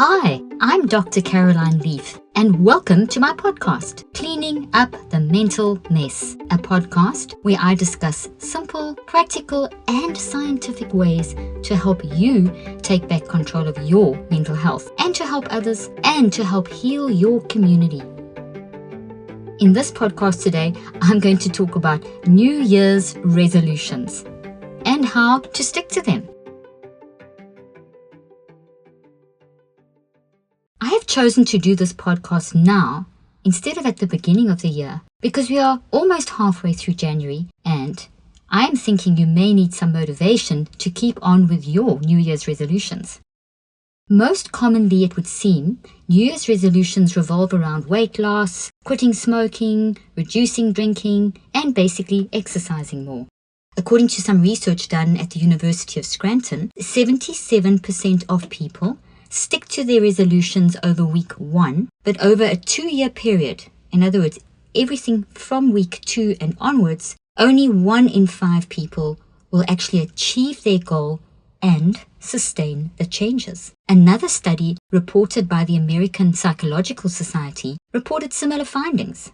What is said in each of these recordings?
Hi, I'm Dr. Caroline Leaf, and welcome to my podcast, Cleaning Up the Mental Mess, a podcast where I discuss simple, practical, and scientific ways to help you take back control of your mental health, and to help others, and to help heal your community. In this podcast today, I'm going to talk about New Year's resolutions and how to stick to them. I have chosen to do this podcast now instead of at the beginning of the year because we are almost halfway through January and I am thinking you may need some motivation to keep on with your New Year's resolutions. Most commonly, it would seem, New Year's resolutions revolve around weight loss, quitting smoking, reducing drinking, and basically exercising more. According to some research done at the University of Scranton, 77% of people stick to their resolutions over week 1, but over a 2-year period, in other words, everything from week 2 and onwards, only 1 in 5 people will actually achieve their goal and sustain the changes. Another study reported by the American Psychological Society reported similar findings.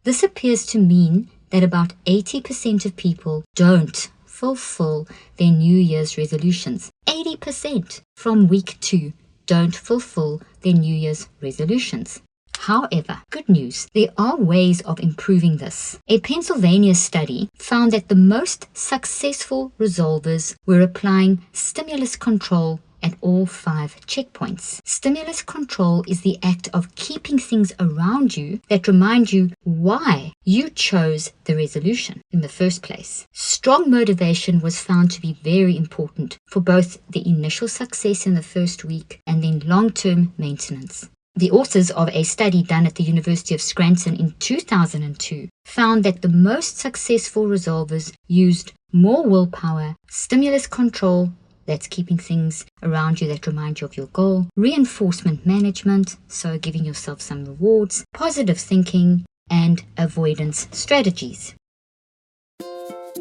This appears to mean that about 80% of people don't fulfill their New Year's resolutions. 80% from week 2 don't fulfill their New Year's resolutions. However, good news, there are ways of improving this. A Pennsylvania study found that the most successful resolvers were applying stimulus control at all 5 checkpoints. Stimulus control is the act of keeping things around you that remind you why you chose the resolution in the first place. Strong motivation was found to be very important for both the initial success in the first week and then long-term maintenance. The authors of a study done at the University of Scranton in 2002 found that the most successful resolvers used more willpower, stimulus control, that's keeping things around you that remind you of your goal, reinforcement management, so giving yourself some rewards, positive thinking, and avoidance strategies.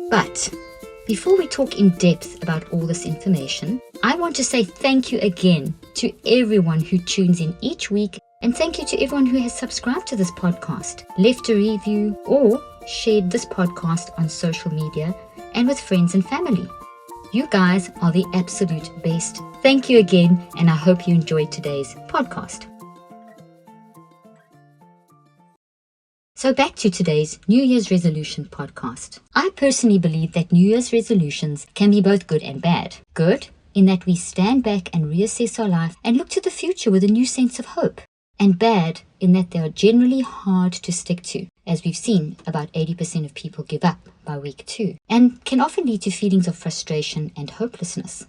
But before we talk in depth about all this information, I want to say thank you again to everyone who tunes in each week, and thank you to everyone who has subscribed to this podcast, left a review, or shared this podcast on social media and with friends and family. You guys are the absolute best. Thank you again, and I hope you enjoyed today's podcast. So back to today's New Year's resolution podcast. I personally believe that New Year's resolutions can be both good and bad. Good, in that we stand back and reassess our life and look to the future with a new sense of hope. And bad, in that they are generally hard to stick to. As we've seen, about 80% of people give up by week 2, and can often lead to feelings of frustration and hopelessness.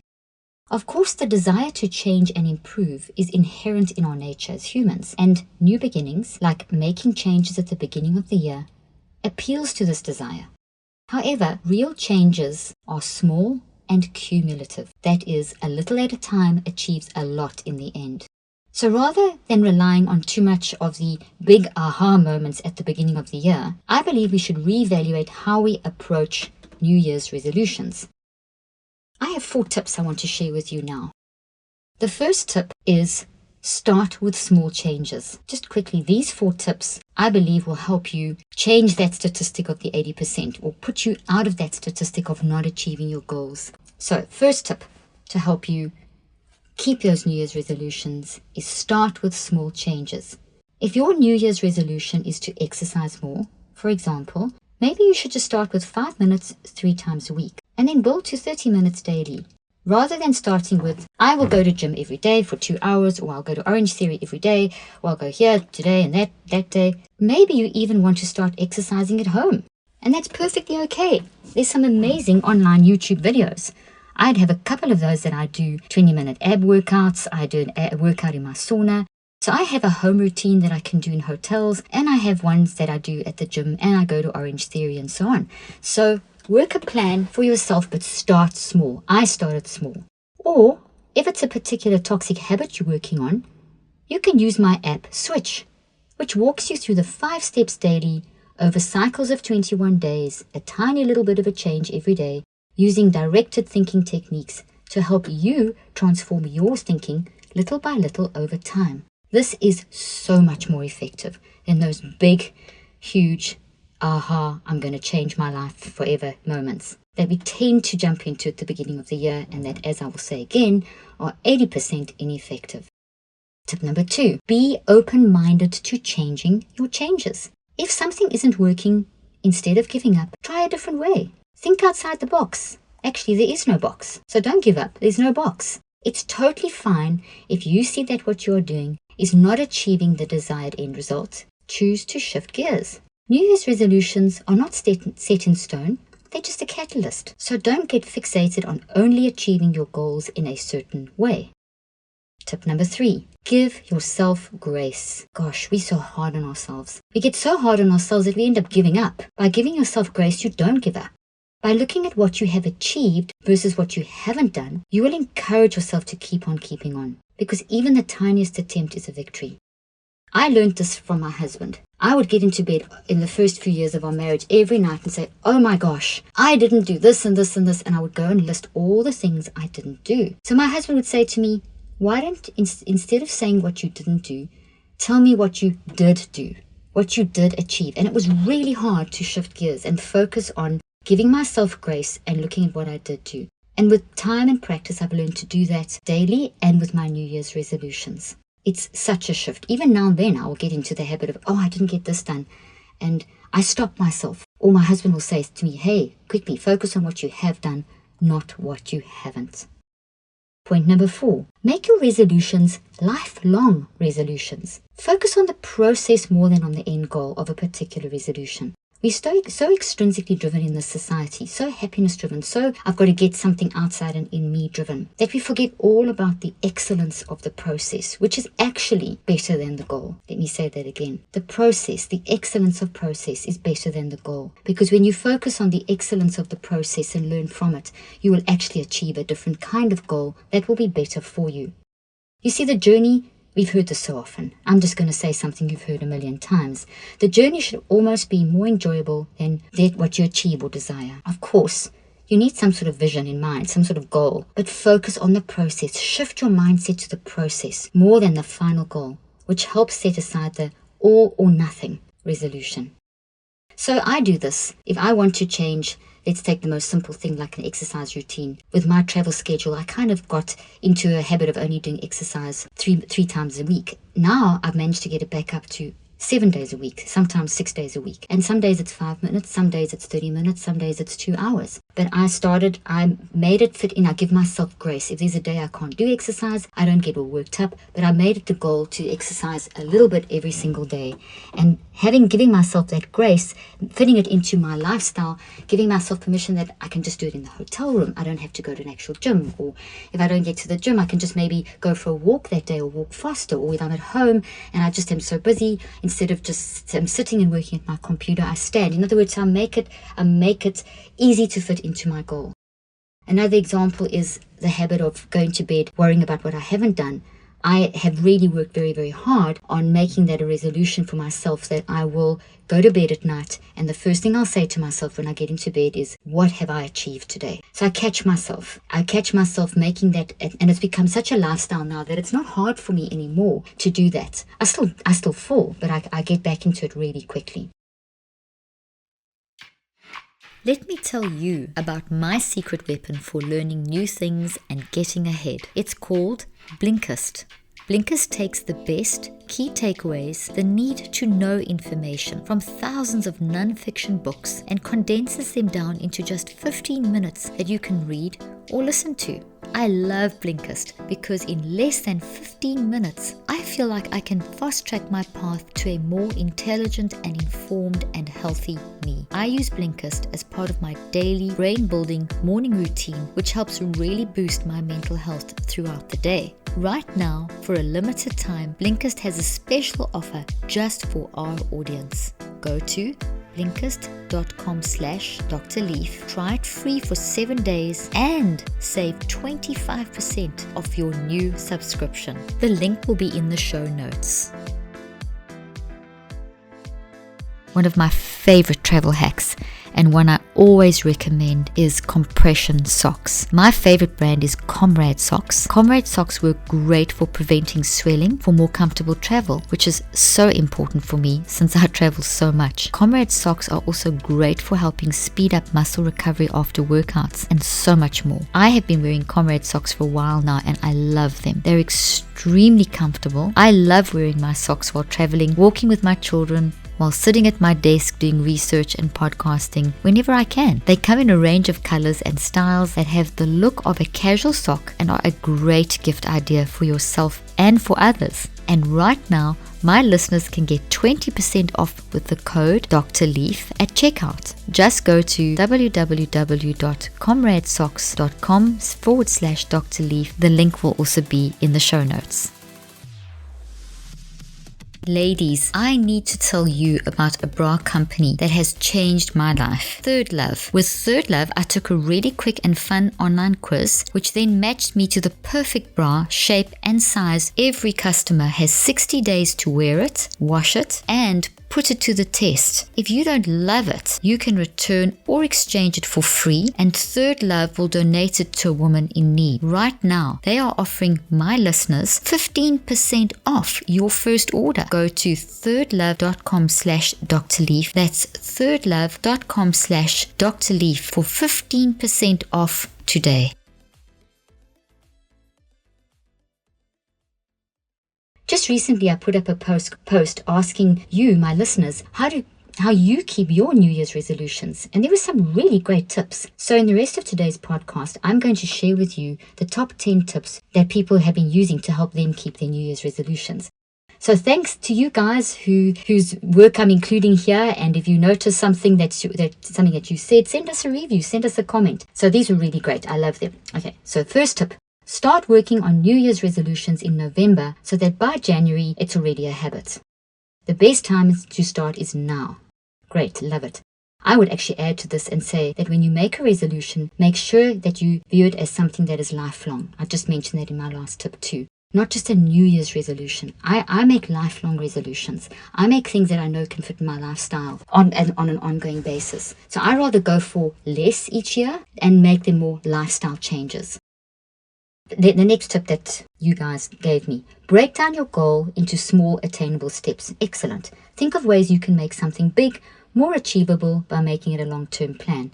Of course, the desire to change and improve is inherent in our nature as humans, and new beginnings, like making changes at the beginning of the year, appeals to this desire. However, real changes are small and cumulative. That is, a little at a time achieves a lot in the end. So rather than relying on too much of the big aha moments at the beginning of the year, I believe we should reevaluate how we approach New Year's resolutions. I have 4 tips I want to share with you now. The first tip is start with small changes. Just quickly, these 4 tips I believe will help you change that statistic of the 80% or put you out of that statistic of not achieving your goals. So first tip to help you keep those New Year's resolutions is start with small changes. If your New Year's resolution is to exercise more, for example, maybe you should just start with 5 minutes 3 times a week and then build to 30 minutes daily. Rather than starting with, I will go to gym every day for 2 hours, or I'll go to Orange Theory every day, or I'll go here today and that day. Maybe you even want to start exercising at home. And that's perfectly okay. There's some amazing online YouTube videos. I'd have a couple of those that I do 20-minute ab workouts. I do a workout in my sauna. So I have a home routine that I can do in hotels, and I have ones that I do at the gym, and I go to Orange Theory and so on. So work a plan for yourself, but start small. I started small. Or if it's a particular toxic habit you're working on, you can use my app Switch, which walks you through the 5 steps daily over cycles of 21 days, a tiny little bit of a change every day, using directed thinking techniques to help you transform your thinking little by little over time. This is so much more effective than those big, huge, aha, I'm going to change my life forever moments that we tend to jump into at the beginning of the year, and that, as I will say again, are 80% ineffective. Tip number 2, be open-minded to changing your changes. If something isn't working, instead of giving up, try a different way. Think outside the box. Actually, there is no box, so don't give up. There's no box. It's totally fine if you see that what you're doing is not achieving the desired end result. Choose to shift gears. New Year's resolutions are not set in stone. They're just a catalyst. So don't get fixated on only achieving your goals in a certain way. Tip number 3, give yourself grace. Gosh, we're so hard on ourselves. We get so hard on ourselves that we end up giving up. By giving yourself grace, you don't give up. By looking at what you have achieved versus what you haven't done, you will encourage yourself to keep on keeping on, because even the tiniest attempt is a victory. I learned this from my husband. I would get into bed in the first few years of our marriage every night and say, oh my gosh, I didn't do this and this and this, and I would go and list all the things I didn't do. So my husband would say to me, why don't, instead of saying what you didn't do, tell me what you did do, what you did achieve. And it was really hard to shift gears and focus on giving myself grace and looking at what I did do. And with time and practice, I've learned to do that daily and with my New Year's resolutions. It's such a shift. Even now and then, I will get into the habit of, oh, I didn't get this done. And I stop myself. Or my husband will say to me, hey, quickly, focus on what you have done, not what you haven't. Point number 4, make your resolutions lifelong resolutions. Focus on the process more than on the end goal of a particular resolution. We're so extrinsically driven in this society, so happiness driven, so I've got to get something outside and in me driven, that we forget all about the excellence of the process, which is actually better than the goal. Let me say that again. The process, the excellence of process is better than the goal. Because when you focus on the excellence of the process and learn from it, you will actually achieve a different kind of goal that will be better for you. You see, the journey, we've heard this so often. I'm just going to say something you've heard a million times. The journey should almost be more enjoyable than what you achieve or desire. Of course, you need some sort of vision in mind, some sort of goal, but focus on the process. Shift your mindset to the process more than the final goal, which helps set aside the all or nothing resolution. So I do this. If I want to change, let's take the most simple thing like an exercise routine. With my travel schedule, I kind of got into a habit of only doing exercise three times a week. Now I've managed to get it back up to 7 days a week, sometimes 6 days a week. And some days it's 5 minutes, some days it's 30 minutes, some days it's 2 hours. But I made it fit in. I give myself grace. If there's a day I can't do exercise, I don't get all worked up. But I made it the goal to exercise a little bit every single day. And giving myself that grace, fitting it into my lifestyle, giving myself permission that I can just do it in the hotel room. I don't have to go to an actual gym. Or if I don't get to the gym, I can just maybe go for a walk that day or walk faster. Or if I'm at home and I just am so busy, instead of just sitting and working at my computer, I stand. In other words, I make it easy to fit into my goal. Another example is the habit of going to bed worrying about what I haven't done. I have really worked very, very hard on making that a resolution for myself, that I will go to bed at night and the first thing I'll say to myself when I get into bed is, what have I achieved today? So I catch myself making that, and it's become such a lifestyle now that it's not hard for me anymore to do that. I still fall, but I get back into it really quickly. Let me tell you about my secret weapon for learning new things and getting ahead. It's called Blinkist. Blinkist takes the best key takeaways, the need to know information from thousands of non-fiction books and condenses them down into just 15 minutes that you can read or listen to. I love Blinkist because in less than 15 minutes, I feel like I can fast-track my path to a more intelligent and informed and healthy me. I use Blinkist as part of my daily brain-building morning routine, which helps really boost my mental health throughout the day. Right now, for a limited time, Blinkist has a special offer just for our audience. Go to Blinkist.com/Dr. Leaf. Try it free for 7 days and save 25% off your new subscription. The link will be in the show notes. One of my favorite travel hacks, and one I always recommend is compression socks. My favorite brand is Comrade socks. Comrade socks work great for preventing swelling, for more comfortable travel, which is so important for me since I travel so much. Comrade socks are also great for helping speed up muscle recovery after workouts and so much more. I have been wearing Comrade socks for a while now and I love them. They're extremely comfortable. I love wearing my socks while traveling, walking with my children, while sitting at my desk doing research and podcasting whenever I can. They come in a range of colors and styles that have the look of a casual sock and are a great gift idea for yourself and for others. And right now, my listeners can get 20% off with the code Dr. Leaf at checkout. Just go to www.comradesocks.com/Dr. Leaf. The link will also be in the show notes. Ladies, I need to tell you about a bra company that has changed my life. Third Love. With Third Love, I took a really quick and fun online quiz, which then matched me to the perfect bra, shape and size. Every customer has 60 days to wear it, wash it, and put it to the test. If you don't love it, you can return or exchange it for free, and Third Love will donate it to a woman in need. Right now, they are offering my listeners 15% off your first order. Go to thirdlove.com/Dr. Leaf. That's thirdlove.com/Dr. Leaf for 15% off today. Just recently, I put up a post asking you, my listeners, how you keep your New Year's resolutions. And there were some really great tips. So in the rest of today's podcast, I'm going to share with you the top 10 tips that people have been using to help them keep their New Year's resolutions. So thanks to you guys whose work I'm including here. And if you notice something that you said, send us a review, send us a comment. So these were really great. I love them. Okay, so first tip. Start working on New Year's resolutions in November so that by January, it's already a habit. The best time to start is now. Great, love it. I would actually add to this and say that when you make a resolution, make sure that you view it as something that is lifelong. I just mentioned that in my last tip too. Not just a New Year's resolution. I make lifelong resolutions. I make things that I know can fit in my lifestyle on an ongoing basis. So I rather go for less each year and make them more lifestyle changes. The next tip that you guys gave me, break down your goal into small attainable steps. Excellent. Think of ways you can make something big more achievable by making it a long-term plan.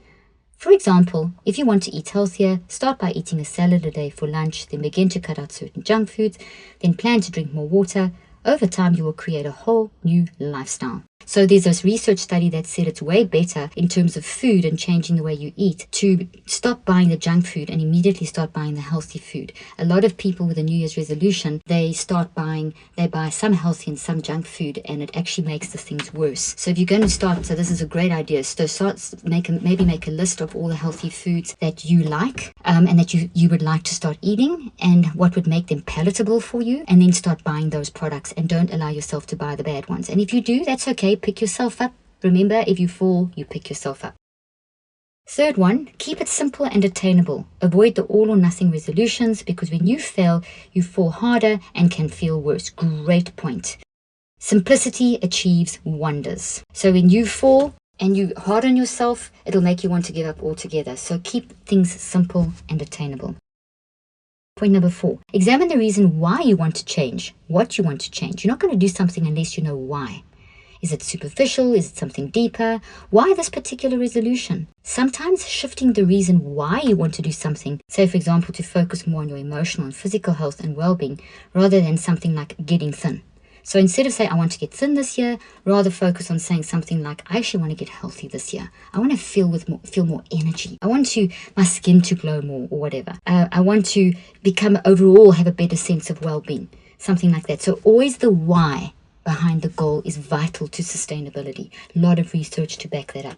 For example, if you want to eat healthier, start by eating a salad a day for lunch, then begin to cut out certain junk foods, then plan to drink more water. Over time, you will create a whole new lifestyle. So there's this research study that said it's way better in terms of food and changing the way you eat to stop buying the junk food and immediately start buying the healthy food. A lot of people with a New Year's resolution, they buy some healthy and some junk food, and it actually makes the things worse. So if you're going to start, so this is a great idea. So maybe make a list of all the healthy foods that you like and that you would like to start eating and what would make them palatable for you, and then start buying those products and don't allow yourself to buy the bad ones. And if you do, that's okay. Pick yourself up. Remember, if you fall, you pick yourself up. Third one, keep it simple and attainable. Avoid the all or nothing resolutions because when you fail, you fall harder and can feel worse. Great point. Simplicity achieves wonders. So when you fall and you hard on yourself, it'll make you want to give up altogether. So keep things simple and attainable. Point number 4, examine the reason why you want to change, what you want to change. You're not going to do something unless you know why. Is it superficial? Is it something deeper? Why this particular resolution? Sometimes shifting the reason why you want to do something, say for example to focus more on your emotional and physical health and well-being rather than something like getting thin. So instead of saying I want to get thin this year, rather focus on saying something like I actually want to get healthy this year. I want to feel more energy. I want my skin to glow more or whatever. I want to overall have a better sense of well-being. Something like that. So always the why behind the goal is vital to sustainability. A lot of research to back that up.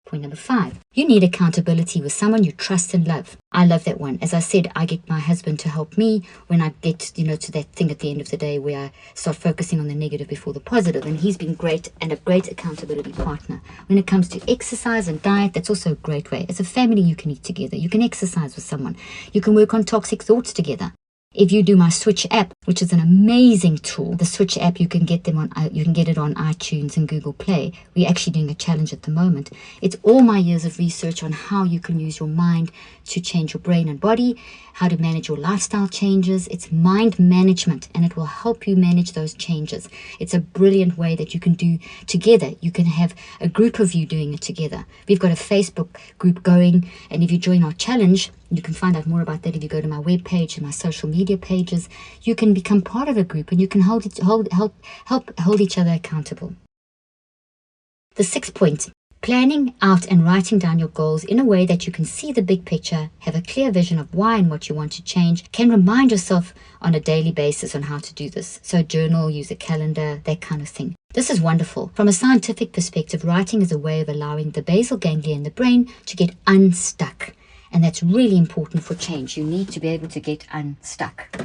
Point number 5, you need accountability with someone you trust and love. I love that one. As I said, I get my husband to help me when I get, to that thing at the end of the day where I start focusing on the negative before the positive. And he's been great and a great accountability partner. When it comes to exercise and diet, that's also a great way. As a family, you can eat together. You can exercise with someone. You can work on toxic thoughts together. If you do my Switch app, which is an amazing tool. The Switch app, you can get it on iTunes and Google Play. We're actually doing a challenge at the moment. It's all my years of research on how you can use your mind to change your brain and body, how to manage your lifestyle changes. It's mind management, and it will help you manage those changes. It's a brilliant way that you can do together. You can have a group of you doing it together. We've got a Facebook group going, and if you join our challenge, you can find out more about that if you go to my webpage and my social media pages. You can become part of a group, and you can hold each other accountable. The 6th point: planning out and writing down your goals in a way that you can see the big picture, have a clear vision of why and what you want to change, can remind yourself on a daily basis on how to do this. So journal, use a calendar, that kind of thing. This is wonderful. From a scientific perspective, writing is a way of allowing the basal ganglia in the brain to get unstuck. And that's really important for change. You need to be able to get unstuck.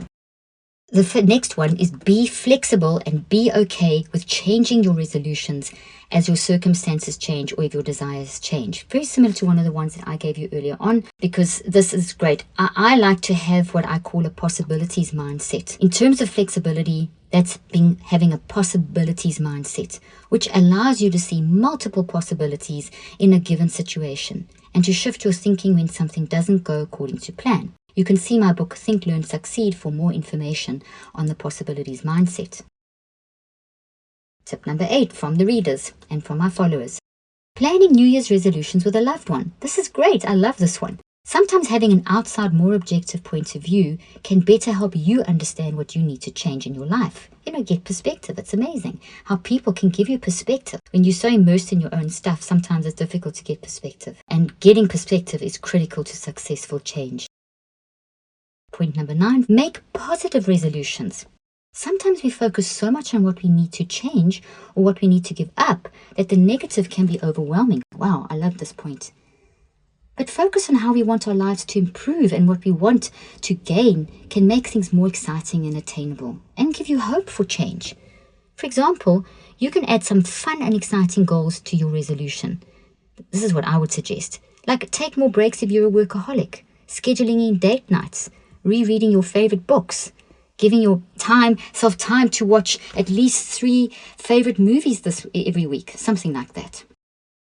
The next one is be flexible and be okay with changing your resolutions as your circumstances change or if your desires change. Very similar to one of the ones that I gave you earlier on, because this is great. I like to have what I call a possibilities mindset. In terms of flexibility, that's having a possibilities mindset, which allows you to see multiple possibilities in a given situation and to shift your thinking when something doesn't go according to plan. You can see my book, Think, Learn, Succeed, for more information on the possibilities mindset. Tip number 8 from the readers and from my followers. Planning New Year's resolutions with a loved one. This is great. I love this one. Sometimes having an outside, more objective point of view can better help you understand what you need to change in your life. Get perspective. It's amazing how people can give you perspective. When you're so immersed in your own stuff, sometimes it's difficult to get perspective. And getting perspective is critical to successful change. Point number 9, make positive resolutions. Sometimes we focus so much on what we need to change or what we need to give up that the negative can be overwhelming. Wow, I love this point. But focus on how we want our lives to improve and what we want to gain can make things more exciting and attainable and give you hope for change. For example, you can add some fun and exciting goals to your resolution. This is what I would suggest. Like take more breaks if you're a workaholic, scheduling in date nights, rereading your favorite books, giving yourself time to watch at least 3 favorite movies every week, something like that.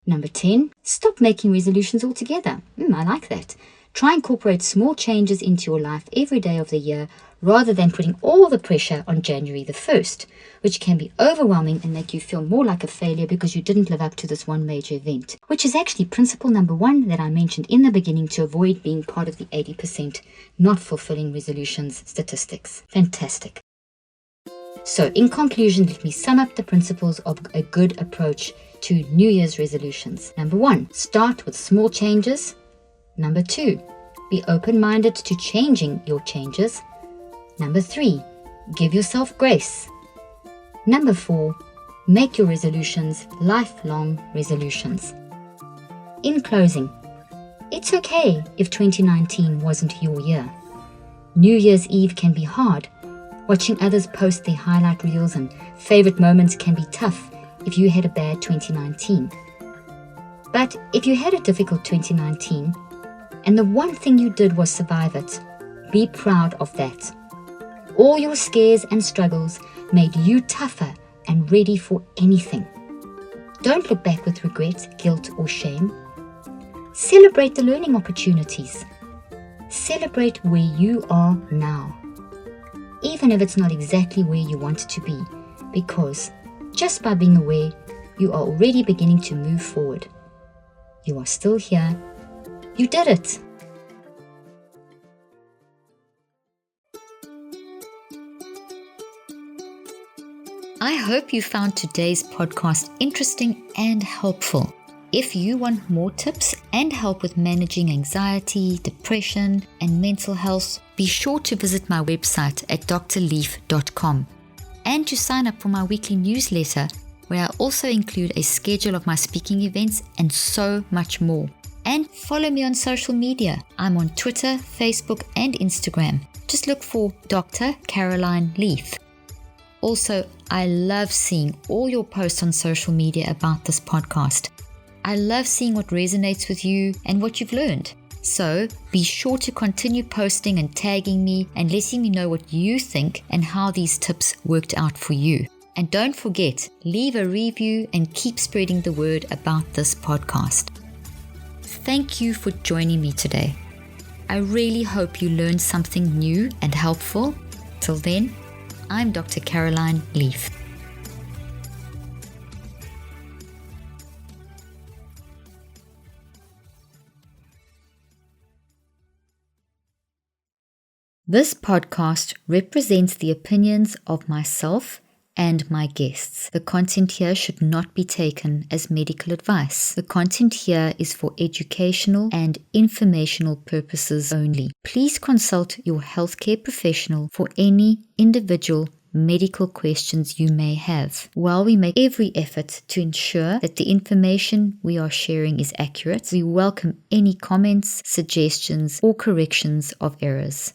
Number 10, stop making resolutions altogether. I like that. Try and incorporate small changes into your life every day of the year rather than putting all the pressure on January the 1st, which can be overwhelming and make you feel more like a failure because you didn't live up to this one major event, which is actually principle number 1 that I mentioned in the beginning to avoid being part of the 80% not fulfilling resolutions statistics. Fantastic. So in conclusion, let me sum up the principles of a good approach to New Year's resolutions. Number 1, start with small changes. Number 2, be open-minded to changing your changes. Number 3, give yourself grace. Number 4, make your resolutions lifelong resolutions. In closing, it's okay if 2019 wasn't your year. New Year's Eve can be hard. Watching others post their highlight reels and favorite moments can be tough if you had a bad 2019. But if you had a difficult 2019 and the one thing you did was survive it, be proud of that. All your scares and struggles made you tougher and ready for anything. Don't look back with regret, guilt, or shame. Celebrate the learning opportunities. Celebrate where you are now, even if it's not exactly where you want it to be, because just by being aware, you are already beginning to move forward. You are still here. You did it. I hope you found today's podcast interesting and helpful. If you want more tips and help with managing anxiety, depression, and mental health, be sure to visit my website at drleaf.com and to sign up for my weekly newsletter, where I also include a schedule of my speaking events and so much more. And follow me on social media. I'm on Twitter, Facebook, and Instagram. Just look for Dr. Caroline Leaf. Also, I love seeing all your posts on social media about this podcast. I love seeing what resonates with you and what you've learned. So be sure to continue posting and tagging me and letting me know what you think and how these tips worked out for you. And don't forget, leave a review and keep spreading the word about this podcast. Thank you for joining me today. I really hope you learned something new and helpful. Till then, I'm Dr. Caroline Leaf. This podcast represents the opinions of myself and my guests. The content here should not be taken as medical advice. The content here is for educational and informational purposes only. Please consult your healthcare professional for any individual medical questions you may have. While we make every effort to ensure that the information we are sharing is accurate, we welcome any comments, suggestions, or corrections of errors.